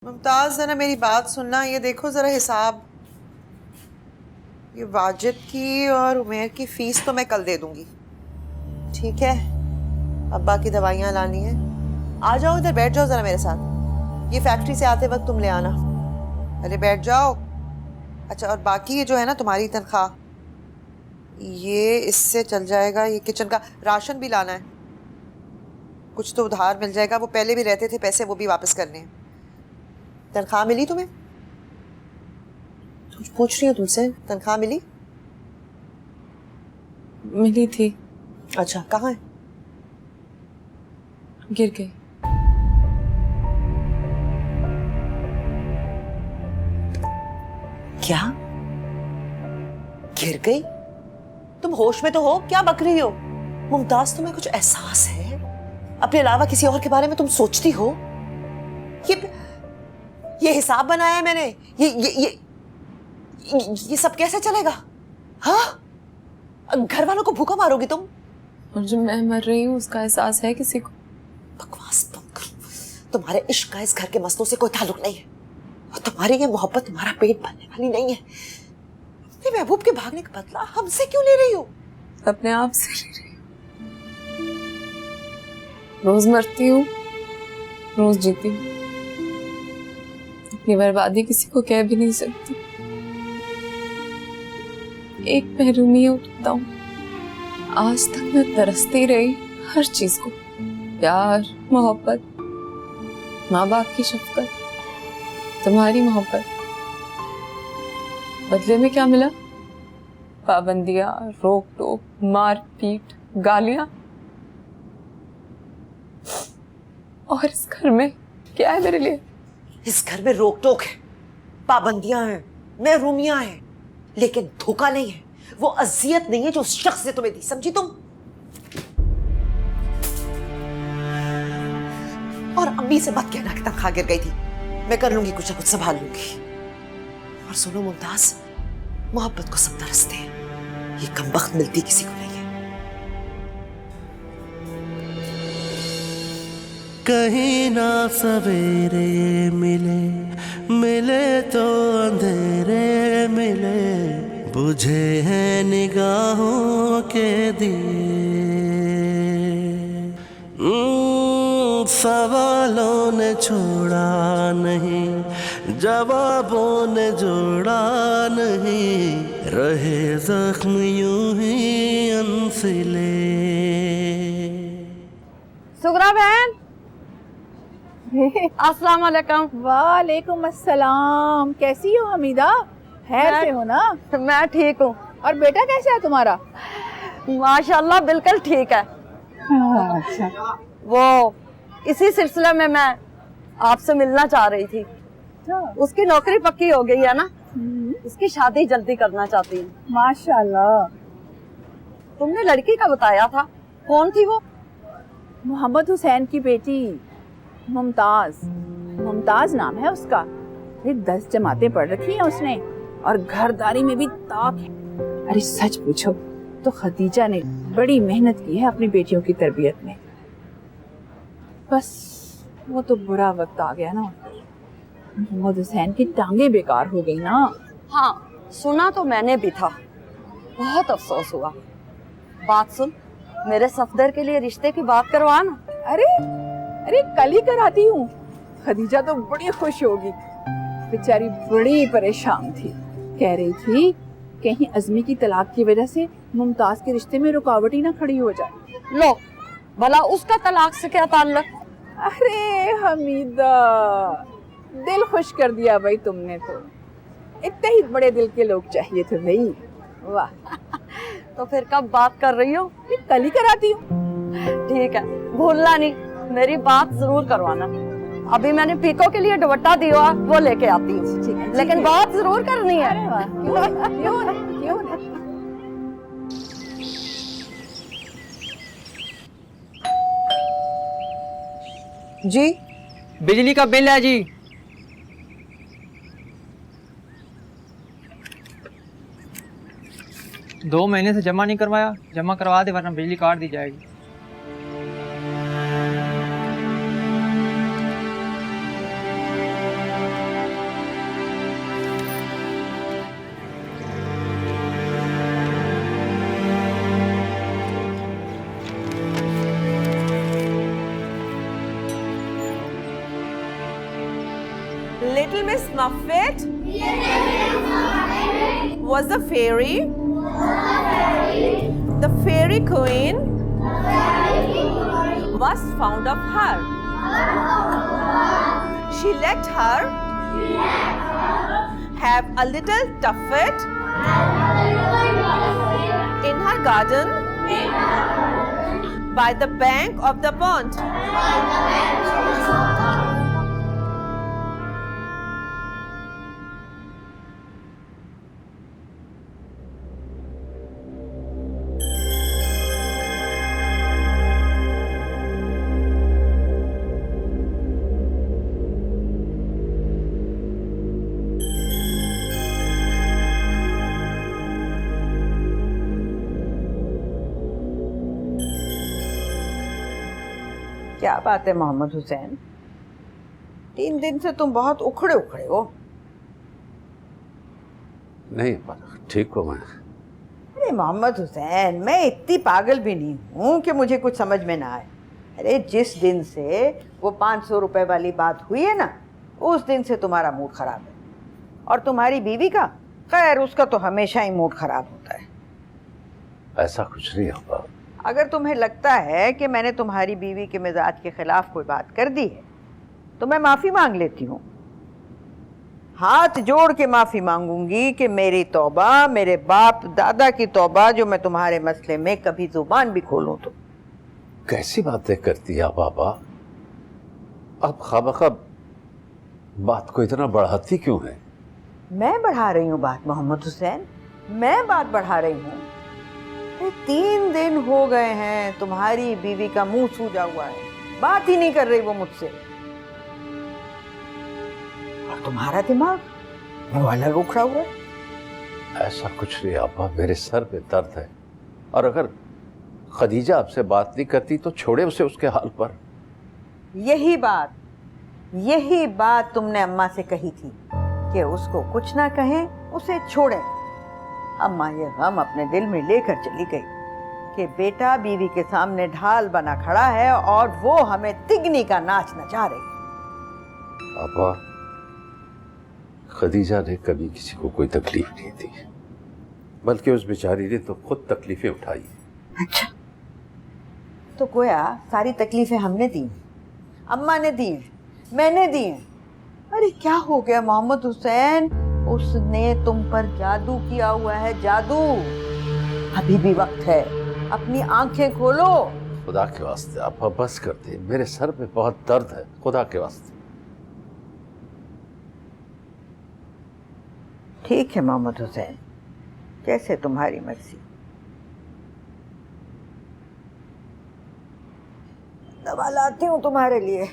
मुमताज जरा मेरी बात सुनना। ये देखो जरा हिसाब, ये वाजिद की और उमेर की फीस तो मैं कल दे दूंगी, ठीक है? अब बाकी दवाइयाँ लानी है। आ जाओ इधर, बैठ जाओ जरा मेरे साथ। ये फैक्ट्री से आते वक्त तुम ले आना। अरे बैठ जाओ। अच्छा, और बाकी ये जो है ना तुम्हारी तनख्वाह, ये इससे चल जाएगा। ये किचन का राशन भी लाना है, कुछ तो उधार मिल जाएगा। वो पहले भी रहते थे पैसे, वो भी वापस करने हैं। तनख्वाह मिली तुम्हें? कुछ पूछ रही हूँ तुमसे, तनख्वाह मिली? मिली थी। अच्छा, कहाँ है? गिर गई। क्या? गिर गई? तुम होश में तो हो? क्या बक रही हो? मुमताज, तुम्हें कुछ एहसास है? अपने अलावा किसी और के बारे में तुम सोचती हो? ये हिसाब बनाया है मैंने। ये सब कैसे चलेगा? हाँ, घर वालों को भूखा मारोगी तुम? और जो मैं मर रही हूँ उसका एहसास है किसी को? बकवास बंद करो। तुम्हारे इश्क का इस घर के मसलों से कोई ताल्लुक नहीं है, और तुम्हारी ये मोहब्बत तुम्हारा पेट भरने वाली नहीं है। अपने महबूब के भागने का बदला हमसे क्यों ले रही हो? अपने आप से ले रही हूँ। रोज मरती हूँ, रोज जीती हूँ। अपनी बर्बादी किसी को कह भी नहीं सकती। एक महरूमी बताऊं, आज तक मैं तरसती रही हर चीज को। प्यार, मोहब्बत, माँ बाप की शफकत, तुम्हारी मोहब्बत। बदले में क्या मिला? पाबंदियां, रोक टोक, मार पीट, गालियां। और इस घर में क्या है मेरे लिए? इस घर में रोक टोक है, पाबंदियां हैं, महरूमियां हैं, लेकिन धोखा नहीं है। वो अजियत नहीं है जो उस शख्स ने तुम्हें दी, समझी तुम? और अम्मी से मत कहना कि तनख्वाह गिर गई थी। मैं कर लूंगी, कुछ ना कुछ संभाल लूंगी। और सुनो मुमताज, मोहब्बत को सब तरसते हैं, ये कमबख्त मिलती किसी को नहीं है। कहीं ना सवेरे मिले, मिले तो अंधेरे मिले, बुझे हैं निगाहों के दिए। सवालों ने छोड़ा नहीं, जवाबों ने जोड़ा नहीं, रहे जख्म यूं ही अनसिले। सुगरा बहन, अस्सलाम वालेकुम। वालेकुम अस्सलाम। कैसी हो हमीदा? खैर से हो ना? मैं ठीक हूँ। और बेटा कैसा है तुम्हारा? माशाल्लाह बिल्कुल ठीक है। अच्छा। वो इसी सिलसिले में मैं आपसे मिलना चाह रही थी। उसकी नौकरी पक्की हो गई है ना, उसकी शादी जल्दी करना चाहती हूँ। माशाल्लाह। तुमने लड़की का बताया था, कौन थी वो? मोहम्मद हुसैन की बेटी मुमताज। मुमताज नाम है उसका। 10 जमातें पढ़ रखी हैं उसने, और घरदारी में भी ताक है। अरे सच पूछो तो खदीजा ने बड़ी मेहनत की है अपनी बेटियों की तरबियत में। बस वो तो बुरा वक्त आ गया ना, मोहम्मद हुसैन की टांगे बेकार हो गई ना। हाँ, सुना तो मैंने भी था, बहुत अफसोस हुआ। बात सुन, मेरे सफदर के लिए रिश्ते की बात करवा ना। अरे कल ही कराती हूँ। खदीजा तो बड़ी खुश होगी। बेचारी बड़ी परेशान थी, कह रही थी कहीं अज़मी की तलाक की वजह से मुमताज के रिश्ते में रुकावट ही ना खड़ी हो जाए। लो, भला उसका तलाक से क्या ताल्लुक? अरे हमीदा, दिल खुश कर दिया भाई तुमने तो। इतने ही बड़े दिल के लोग चाहिए थे भाई। वाह। तो फिर कब बात कर रही हो? कल ही कराती हूँ। ठीक है, भूलना नहीं, मेरी बात जरूर करवाना। अभी मैंने पीको के लिए दुपट्टा दिया, वो लेके आती हूँ। ठीक है, लेकिन बात जरूर करनी है। अरे वाह, क्यों नहीं। जी, बिजली का बिल है जी। दो महीने से जमा नहीं करवाया, जमा करवा दे वरना बिजली काट दी जाएगी। Little Miss Muffet was the fairy. The fairy queen was fond of her. She let her have a little tuffet in her garden by the bank of the pond. क्या बात है मोहम्मद हुसैन, 3 दिन से तुम बहुत उखड़े उखड़े हो। नहीं ठीक हो मैं। अरे मोहम्मद हुसैन, मैं इतनी पागल भी नहीं हूँ कि मुझे कुछ समझ में ना आए। अरे जिस दिन से वो 500 रुपए वाली बात हुई है ना, उस दिन से तुम्हारा मूड खराब है। और तुम्हारी बीवी का, खैर उसका तो हमेशा ही मूड खराब होता है। ऐसा कुछ नहीं होगा। अगर तुम्हें लगता है कि मैंने तुम्हारी बीवी के मिजाज के खिलाफ कोई बात कर दी है तो मैं माफ़ी मांग लेती हूँ। हाथ जोड़ के माफ़ी मांगूंगी कि मेरी तौबा, मेरे बाप दादा की तौबा, जो मैं तुम्हारे मसले में कभी जुबान भी खोलूं तो। कैसी बातें करती है बाबा? आप खामखा बात को इतना बढ़ाती क्यों है? मैं बढ़ा रही हूँ बात मोहम्मद हुसैन, मैं बात बढ़ा रही हूँ। 3 दिन हो गए हैं तुम्हारी बीवी का मुंह सूजा हुआ है, बात ही नहीं कर रही वो मुझसे। और तुम्हारा दिमाग वो अलग उखड़ा हुआ है। ऐसा कुछ नहीं अब्बा, मेरे सर पे दर्द है। और अगर खदीजा आपसे बात नहीं करती तो छोड़े उसे उसके हाल पर। यही बात तुमने अम्मा से कही थी कि उसको कुछ ना कहें, उसे छोड़ें। अम्मा ये गम अपने दिल में लेकर चली गई कि बेटा बीवी के सामने ढाल बना खड़ा है और वो हमें तिगनी का नाच नचा रही है। अब्बा, खदीजा ने कभी किसी को कोई तकलीफ नहीं दी, बल्कि उस बेचारी ने तो खुद तकलीफें उठाई। अच्छा, तो गोया सारी तकलीफें हमने दी, अम्मा ने दी, मैंने दी। अरे क्या हो गया मोहम्मद हुसैन, उसने तुम पर जादू किया हुआ है, जादू। अभी भी वक्त है, अपनी आंखें खोलो। खुदा के वास्ते आप बस कर दे, मेरे सर पे बहुत दर्द है, खुदा के वास्ते। ठीक है मोहम्मद हुसैन, जैसे तुम्हारी मर्जी। दवा लाती हूँ तुम्हारे लिए।